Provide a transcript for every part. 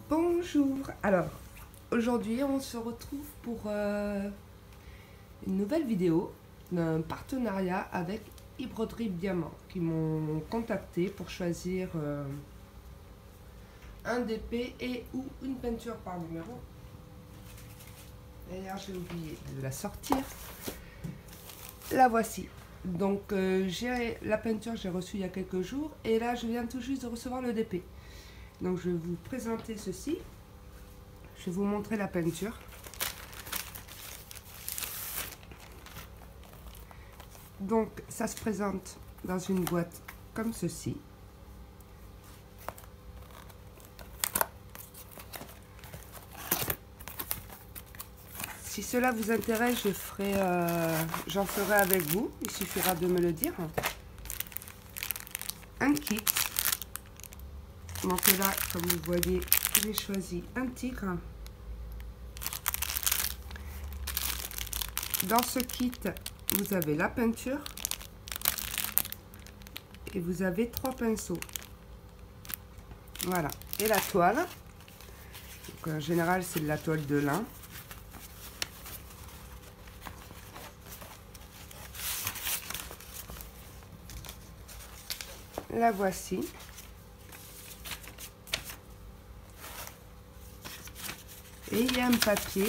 Bonjour. Alors, aujourd'hui, on se retrouve pour une nouvelle vidéo d'un partenariat avec Hybrodrip Diamant qui m'ont contacté pour choisir un DP et ou une peinture par numéro. D'ailleurs, j'ai oublié de la sortir. La voici. Donc, la peinture, j'ai reçue il y a quelques jours et là, je viens tout juste de recevoir le DP. Donc je vais vous présenter ceci. Je vais vous montrer la peinture. Donc ça se présente dans une boîte comme ceci. Si cela vous intéresse, j'en ferai avec vous. Il suffira de me le dire. Un kit. Donc là, comme vous voyez, j'ai choisi un tigre. Dans ce kit, vous avez la peinture et vous avez 3 pinceaux. Voilà. Et la toile. Donc, en général, c'est de la toile de lin. La voici. Et il y a un papier,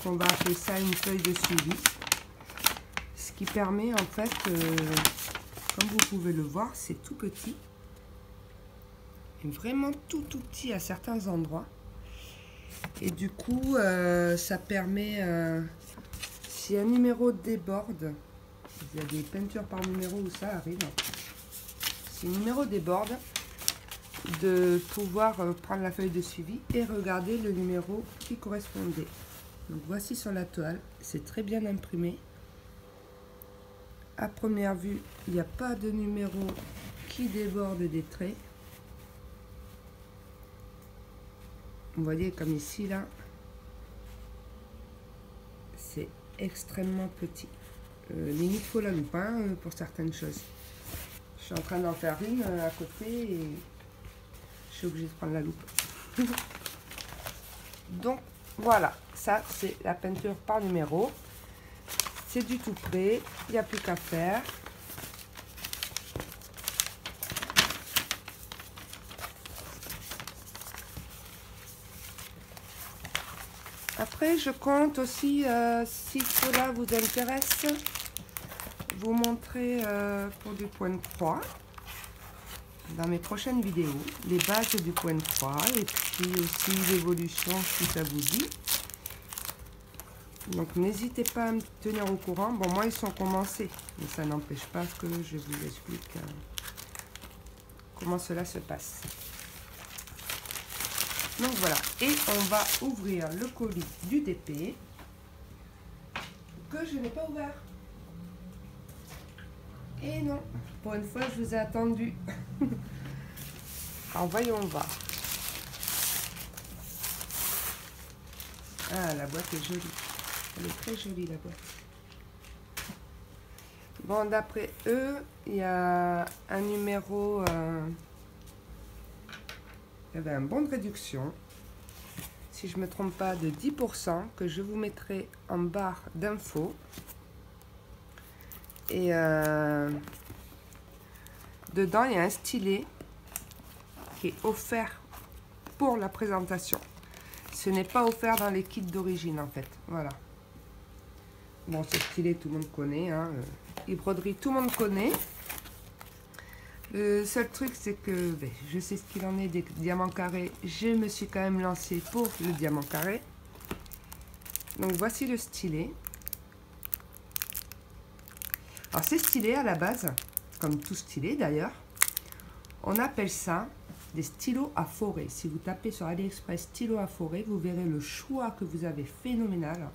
qu'on va appeler ça une feuille de suivi, ce qui permet en fait, comme vous pouvez le voir, c'est tout petit, et vraiment tout petit à certains endroits. Et du coup, ça permet, si un numéro déborde, il y a des peintures par numéro où ça arrive, si un numéro déborde, de pouvoir prendre la feuille de suivi et regarder le numéro qui correspondait. Donc voici sur la toile, c'est très bien imprimé. À première vue, il n'y a pas de numéro qui déborde des traits. Vous voyez comme ici là, c'est extrêmement petit. Limite faut la loupe hein, pour certaines choses. Je suis en train d'en faire une à côté et je suis obligée de prendre la loupe. Donc voilà, ça c'est la peinture par numéro. C'est du tout prêt, il n'y a plus qu'à faire. Après je compte aussi, si cela vous intéresse, vous montrer pour du point de croix. Dans mes prochaines vidéos, les bases du point de croix et puis aussi l'évolution si ça vous dit. Donc n'hésitez pas à me tenir au courant. Bon, moi ils sont commencés, mais ça n'empêche pas que je vous explique comment cela se passe. Donc voilà, et on va ouvrir le colis du DP que je n'ai pas ouvert. Et non, pour une fois je vous ai attendu. Alors voyons voir. Ah, la boîte est jolie. Elle est très jolie la boîte. Bon, d'après eux, il y a un numéro... il y avait un bon de réduction. Si je ne me trompe pas, de 10% que je vous mettrai en barre d'infos. Et dedans, il y a un stylet qui est offert pour la présentation. Ce n'est pas offert dans les kits d'origine en fait. Voilà. Bon, ce stylet, tout le monde connaît. Hein. Hybrodrip, tout le monde connaît. Le seul truc, c'est que ben, je sais ce qu'il en est des diamants carrés. Je me suis quand même lancée pour le diamant carré. Donc voici le stylet. Alors ces stylets à la base, comme tout stylet d'ailleurs, on appelle ça des stylos à forêt. Si vous tapez sur AliExpress stylo à forêt, vous verrez le choix que vous avez phénoménal.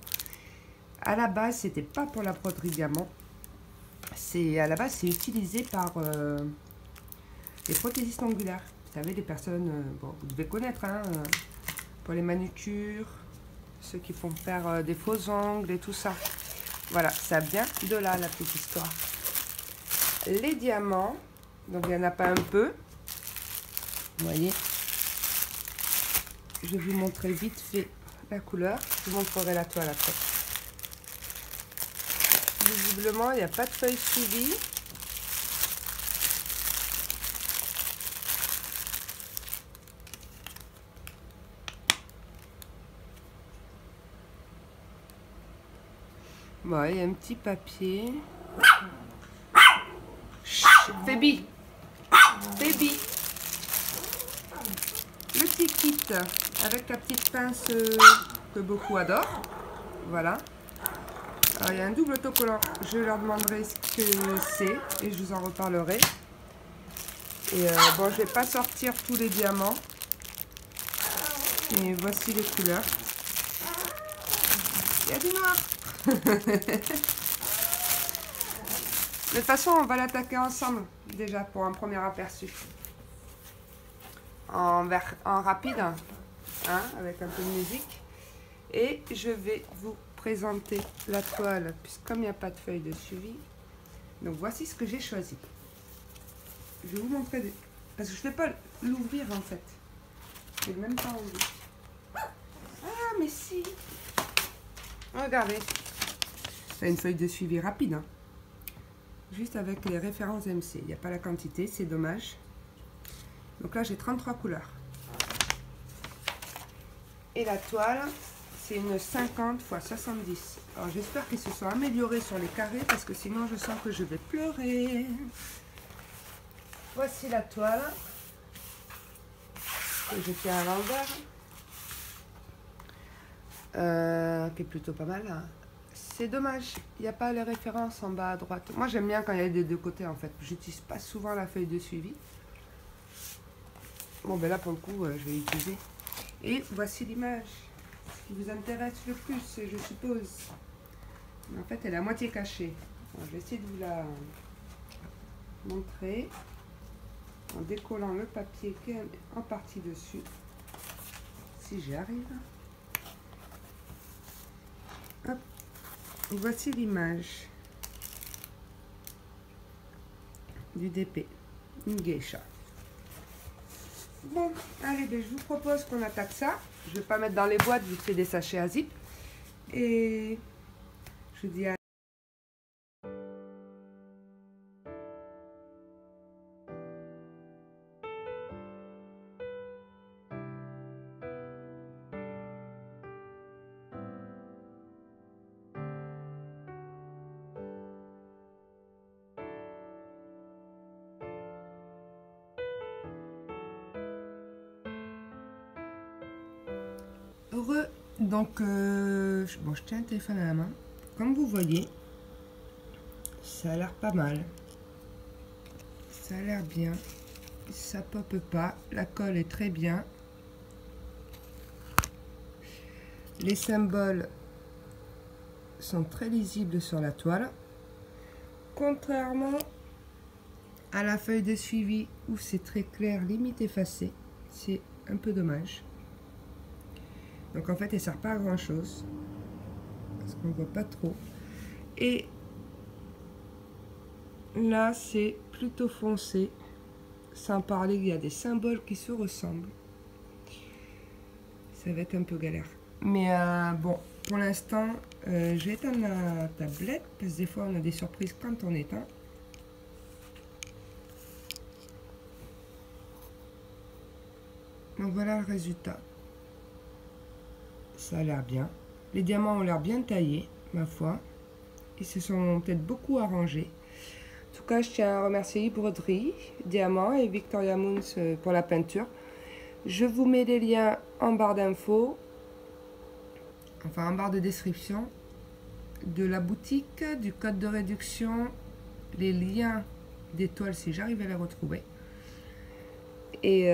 À la base, c'était pas pour la broderie diamant. À la base, c'est utilisé par les prothésistes angulaires. Vous savez, les personnes, bon, vous devez connaître, hein, pour les manucures, ceux qui font faire des faux ongles et tout ça. Voilà, ça vient de là, la petite histoire. Les diamants, donc il n'y en a pas un peu. Vous voyez, je vais vous montrer vite fait la couleur. Je vous montrerai la toile après. Visiblement, il n'y a pas de feuille suivie. Bon, il y a un petit papier. Phoebe, Phoebe, le petit kit avec la petite pince que beaucoup adorent. Voilà. Alors, il y a un double autocollant. Je leur demanderai ce que c'est et je vous en reparlerai. Et bon, je vais pas sortir tous les diamants. Et voici les couleurs. Il y a du noir. De toute façon, on va l'attaquer ensemble, déjà, pour un premier aperçu. En rapide, hein, avec un peu de musique. Et je vais vous présenter la toile, puisque comme il n'y a pas de feuille de suivi. Donc, voici ce que j'ai choisi. Je vais vous montrer, parce que je ne vais pas l'ouvrir, en fait. Je ne vais même pas ouvrir. Ah, mais si. Regardez. C'est une feuille de suivi rapide, hein. Juste avec les références MC. Il n'y a pas la quantité, c'est dommage. Donc là, j'ai 33 couleurs. Et la toile, c'est une 50 x 70. Alors, j'espère qu'ils se sont améliorés sur les carrés, parce que sinon, je sens que je vais pleurer. Voici la toile. Que je tiens à l'envers. Qui est plutôt pas mal, hein. C'est dommage, il n'y a pas les références en bas à droite. Moi, j'aime bien quand il y a des deux côtés, en fait. J'utilise pas souvent la feuille de suivi. Bon, ben là, pour le coup, je vais l'utiliser. Et voici l'image. Ce qui vous intéresse le plus, je suppose. Mais en fait, elle est à moitié cachée. Alors, je vais essayer de vous la montrer. En décollant le papier qui est en partie dessus. Si j'y arrive. Hop. Voici l'image du DP, une geisha. Bon, allez, ben, je vous propose qu'on attaque ça. Je ne vais pas mettre dans les boîtes, vite fait des sachets à zip. Et je vous dis à... Heureux. Donc, bon, je tiens le téléphone à la main. Comme vous voyez, ça a l'air pas mal. Ça a l'air bien. Ça pop pas. La colle est très bien. Les symboles sont très lisibles sur la toile. Contrairement à la feuille de suivi où c'est très clair, limite effacé. C'est un peu dommage. Donc en fait, elle ne sert pas à grand chose. Parce qu'on ne voit pas trop. Et là, c'est plutôt foncé. Sans parler, il y a des symboles qui se ressemblent. Ça va être un peu galère. Mais bon, pour l'instant, je vais éteindre la tablette. Parce que des fois, on a des surprises quand on éteint. Donc voilà le résultat. Ça a l'air bien. Les diamants ont l'air bien taillés, ma foi. Ils se sont peut-être beaucoup arrangés. En tout cas, je tiens à remercier Broderie, Diamant et Victoria Moons pour la peinture. Je vous mets les liens en barre d'infos, enfin en barre de description, de la boutique, du code de réduction, les liens des toiles si j'arrive à les retrouver. Et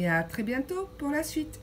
à très bientôt pour la suite.